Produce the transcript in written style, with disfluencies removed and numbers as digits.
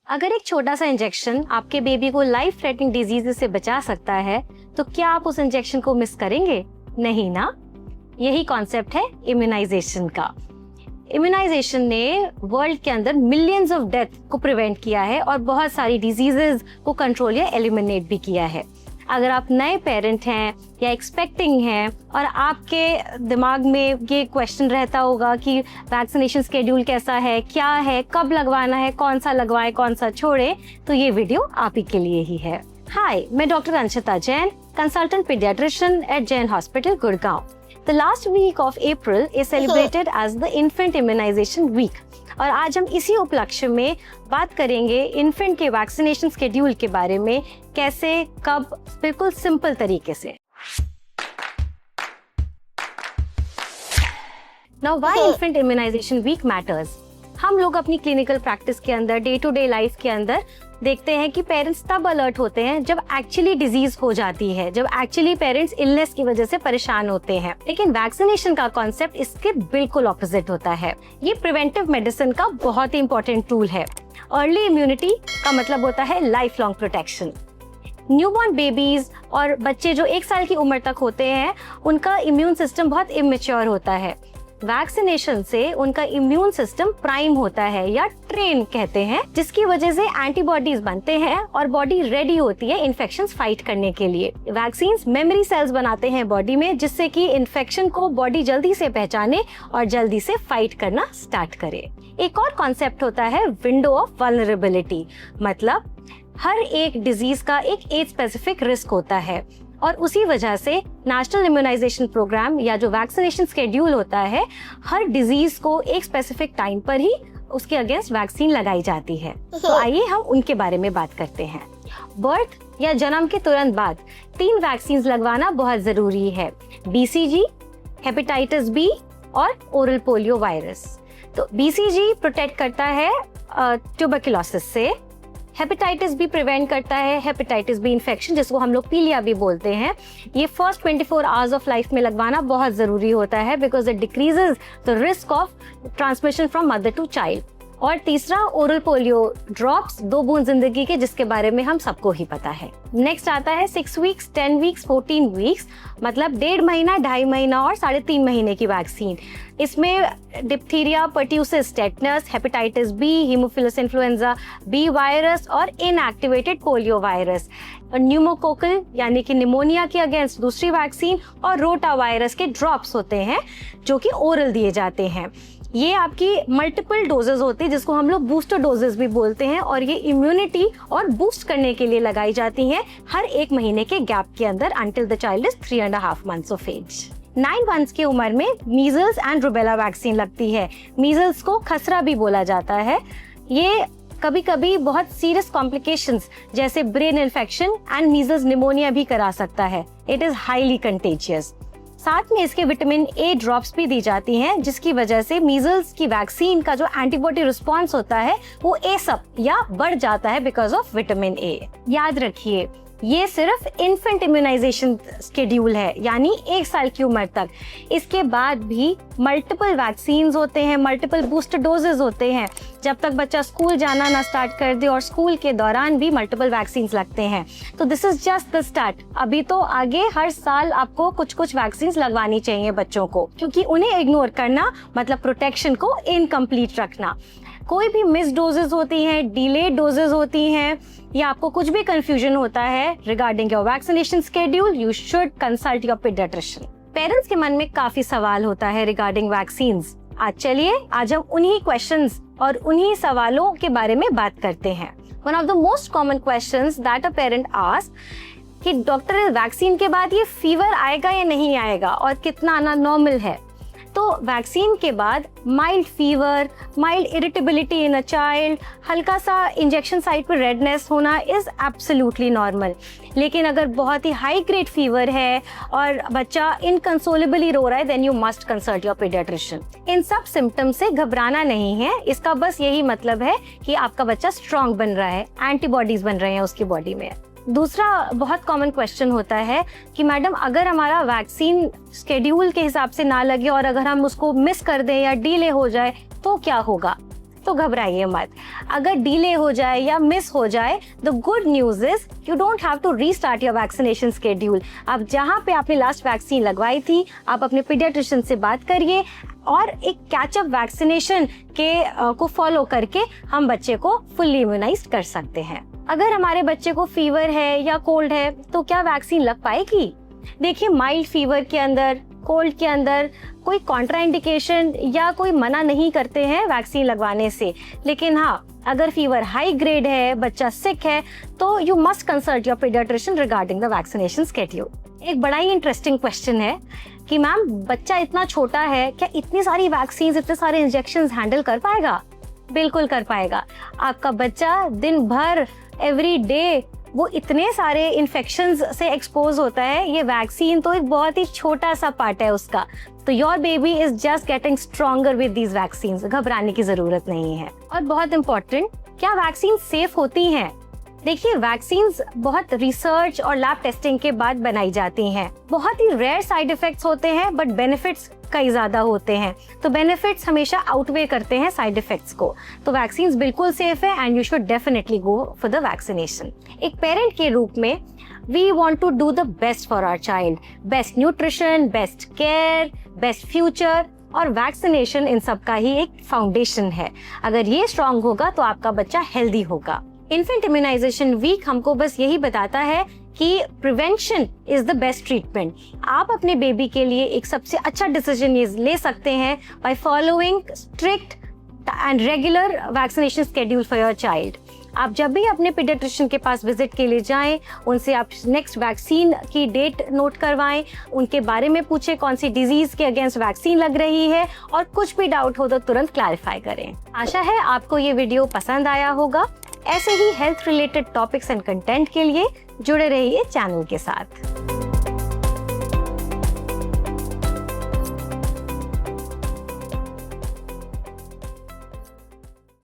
अगर एक छोटा सा इंजेक्शन आपके बेबी को लाइफ थ्रेटनिंग डिजीज से बचा सकता है, तो क्या आप उस इंजेक्शन को मिस करेंगे? नहीं ना। यही कॉन्सेप्ट है इम्यूनाइजेशन का। इम्यूनाइजेशन ने वर्ल्ड के अंदर मिलियंस ऑफ डेथ को प्रिवेंट किया है और बहुत सारी डिजीजेस को कंट्रोल या एलिमिनेट भी किया है। अगर आप नए पेरेंट हैं या एक्सपेक्टिंग हैं और आपके दिमाग में ये क्वेश्चन रहता होगा कि वैक्सीनेशन शेड्यूल कैसा है, क्या है, कब लगवाना है, कौन सा लगवाएं, कौन सा छोड़ें, तो ये वीडियो आप ही के लिए ही है। हाय, मैं doctor Anshita Jain, consultant paediatrician at Jain hospital, Gurgaon. The last week of April is celebrated as the Infant Immunization Week और आज हम इसी उपलक्ष्य में बात करेंगे इन्फेंट के वैक्सीनेशन शेड्यूल के बारे में, कैसे, कब, बिल्कुल सिंपल तरीके से। Now why Infant Immunization Week matters? हम लोग अपनी क्लिनिकल प्रैक्टिस के अंदर, डे टू डे लाइफ के अंदर देखते हैं कि पेरेंट्स तब अलर्ट होते हैं जब एक्चुअली डिजीज हो जाती है, जब एक्चुअली पेरेंट्स इलनेस की वजह से परेशान होते हैं। लेकिन वैक्सीनेशन का कॉन्सेप्ट इसके बिल्कुल ऑपोजिट होता है। ये प्रिवेंटिव मेडिसिन का बहुत ही इंपॉर्टेंट टूल है। अर्ली इम्यूनिटी का मतलब होता है life long protection. Newborn babies और बच्चे जो 1 साल की उम्र तक होते हैं, उनका इम्यून सिस्टम बहुत इमेच्योर होता है। वैक्सीनेशन से उनका इम्यून सिस्टम प्राइम होता है या ट्रेन कहते हैं, जिसकी वजह से एंटीबॉडीज बनते हैं और बॉडी रेडी होती है इन्फेक्शंस फाइट करने के लिए। वैक्सीन्स मेमोरी सेल्स बनाते हैं बॉडी में, जिससे कि इन्फेक्शन को बॉडी जल्दी से पहचाने और जल्दी से फाइट करना स्टार्ट करे। एक और कॉन्सेप्ट होता है विंडो ऑफ वल्नरेबिलिटी, मतलब हर एक डिजीज का एक एज स्पेसिफिक रिस्क होता है और उसी वजह से नेशनल इम्यूनाइजेशन प्रोग्राम या जो वैक्सीनेशन शेड्यूल होता है, हर डिजीज को एक स्पेसिफिक टाइम पर ही उसके अगेंस्ट वैक्सीन लगाई जाती है। तो आइए हम उनके बारे में बात करते हैं। बर्थ या जन्म के तुरंत बाद 3 वैक्सीन लगवाना बहुत जरूरी है। BCG, हेपेटाइटिस बी और ओरल पोलियो वायरस। तो BCG प्रोटेक्ट करता है ट्यूबरकुलोसिस से, हेपेटाइटिस बी प्रिवेंट करता है हेपेटाइटिस बी इन्फेक्शन, जिसको हम लोग पीलिया भी बोलते हैं। ये फर्स्ट 24 आवर्स ऑफ लाइफ में लगवाना बहुत जरूरी होता है, because it decreases the risk of transmission from mother to child. और तीसरा ओरल पोलियो ड्रॉप्स, 2 बूंद जिंदगी के, जिसके बारे में हम सबको ही पता है। नेक्स्ट आता है 6 वीक्स, 10 वीक्स, 14 वीक्स, मतलब 1.5 महीना, 2.5 महीना और 3.5 महीने की वैक्सीन। इसमें diphtheria, pertussis, tetanus, hepatitis B, haemophilus influenza B virus और इनएक्टिवेटेड पोलियो वायरस, न्यूमोकोकल यानी कि निमोनिया के अगेंस्ट दूसरी वैक्सीन, और रोटा वायरस के ड्रॉप्स होते हैं जो कि ओरल दिए जाते हैं। ये आपकी मल्टीपल डोजेज होती है, जिसको हम लोग बूस्टर डोजेज भी बोलते हैं, और ये इम्यूनिटी और बूस्ट करने के लिए लगाई जाती हैं हर 1 महीने के गैप के अंदर, until the child is 3.5 months of age. 9 months की उम्र में मीजल्स एंड रूबेला वैक्सीन लगती है। मीजल्स को खसरा भी बोला जाता है। ये कभी कभी बहुत सीरियस कॉम्प्लिकेशंस जैसे brain infection and measles pneumonia भी करा सकता है। It is highly contagious. साथ में इसके विटामिन ए ड्रॉप्स भी दी जाती हैं, जिसकी वजह से मीजल्स की वैक्सीन का जो एंटीबॉडी रिस्पॉन्स होता है वो एसअप या बढ़ जाता है बिकॉज ऑफ विटामिन ए। याद रखिए, ये सिर्फ इन्फेंट इम्यूनाइजेशन शेड्यूल है, यानी 1 साल की उम्र तक। इसके बाद भी मल्टीपल वैक्सीन्स होते हैं, मल्टीपल बूस्टर डोजेज होते हैं, जब तक बच्चा स्कूल जाना ना स्टार्ट कर दे, और स्कूल के दौरान भी मल्टीपल वैक्सीन्स लगते हैं। तो this is just the start. अभी तो आगे हर साल आपको कुछ वैक्सीन्स लगवानी चाहिए बच्चों को, क्योंकि उन्हें इग्नोर करना मतलब प्रोटेक्शन को इनकम्प्लीट रखना। कोई भी मिस डोजेज होती हैं, डिलेड डोजेज होती हैं, या आपको कुछ भी कंफ्यूजन होता है regarding your vaccination schedule, you should consult your paediatrician. Parents के मन में काफी सवाल होता है रिगार्डिंग वैक्सीन्स। आज हम उन्हीं क्वेश्चंस और उन्हीं सवालों के बारे में बात करते हैं। One of the most common questions that a parent ask कि डॉक्टर, वैक्सीन के बाद ये फीवर आएगा या नहीं आएगा और कितना आना नॉर्मल है? तो वैक्सीन के बाद mild fever, mild irritability in a child, हल्का सा इंजेक्शन साइट पर रेडनेस होना इज एब्सोल्युटली नॉर्मल। लेकिन अगर बहुत ही हाई ग्रेड फीवर है और बच्चा इनकंसोलेबली रो रहा है, then you must consult your paediatrician. इन सब सिम्टम्स से घबराना नहीं है। इसका बस यही मतलब है कि आपका बच्चा स्ट्रांग बन रहा है, एंटीबॉडीज बन रहे हैं उसकी बॉडी में। दूसरा बहुत कॉमन क्वेश्चन होता है कि मैडम, अगर हमारा वैक्सीन शेड्यूल के हिसाब से ना लगे और अगर हम उसको मिस कर दें या डिले हो जाए तो क्या होगा? तो घबराइए मत। अगर डिले हो जाए या मिस हो जाए, the good news is you don't have to restart your vaccination schedule. आप जहाँ पे आपने लास्ट वैक्सीन लगवाई थी, आप अपने पीडियाट्रिशियन से बात करिए और एक कैचअप वैक्सीनेशन के को फॉलो करके हम बच्चे को फुल्ली इम्यूनाइज कर सकते हैं। अगर हमारे बच्चे को फीवर है या कोल्ड है तो क्या वैक्सीन लग पाएगी? देखिए, माइल्ड फीवर के अंदर, कोल्ड के अंदर कोई कॉन्ट्राइंडिकेशन या कोई मना नहीं करते हैं वैक्सीन लगवाने से, लेकिन हाँ, अगर फीवर हाई ग्रेड है, बच्चा सिक है, तो you must consult your paediatrician regarding the vaccination schedule. एक बड़ा ही इंटरेस्टिंग क्वेश्चन है कि मैम बच्चा इतना छोटा है, क्या इतनी सारी वैक्सीन, इतने सारे इंजेक्शन हैंडल कर पाएगा? बिल्कुल कर पाएगा। आपका बच्चा दिन भर, एवरी डे, वो इतने सारे इन्फेक्शंस से एक्सपोज होता है। ये वैक्सीन तो एक बहुत ही छोटा सा पार्ट है उसका। तो your baby is just getting stronger with these vaccines. घबराने की जरूरत नहीं है। और बहुत इंपॉर्टेंट, क्या वैक्सीन सेफ होती हैं? देखिए, वैक्सीन्स बहुत रिसर्च और लैब टेस्टिंग के बाद बनाई जाती हैं। बहुत ही रेयर साइड इफेक्ट्स होते हैं, बट बेनिफिट्स कई ज्यादा होते हैं। तो बेनिफिट्स हमेशा आउटवे करते हैं साइड इफेक्ट्स को। तो वैक्सीन्स बिल्कुल सेफ है and you should definitely go for the vaccination. एक पेरेंट के रूप में we want to do the best for our child. Best nutrition, best care, best future, और वैक्सीनेशन इन सब का ही एक फाउंडेशन है। अगर ये स्ट्रांग होगा तो आपका बच्चा हेल्दी होगा। इन्फेंट इम्यूनाइजेशन वीक हमको बस यही बताता है कि prevention is the best treatment. आप अपने बेबी के लिए एक सबसे अच्छा डिसीजन ये ले सकते हैं by following strict and regular vaccination schedule for your child. आप जब भी अपने पीडियाट्रिशियन के पास विजिट के लिए जाएं, उनसे आप नेक्स्ट वैक्सीन की डेट नोट करवाएं, उनके बारे में पूछें कौन सी डिजीज के अगेंस्ट वैक्सीन लग रही है, और कुछ भी डाउट हो तो तुरंत क्लैरिफाई करें। आशा है आपको ये वीडियो पसंद आया होगा। ऐसे ही health related topics and content के लिए जुड़े रहिए चैनल के साथ।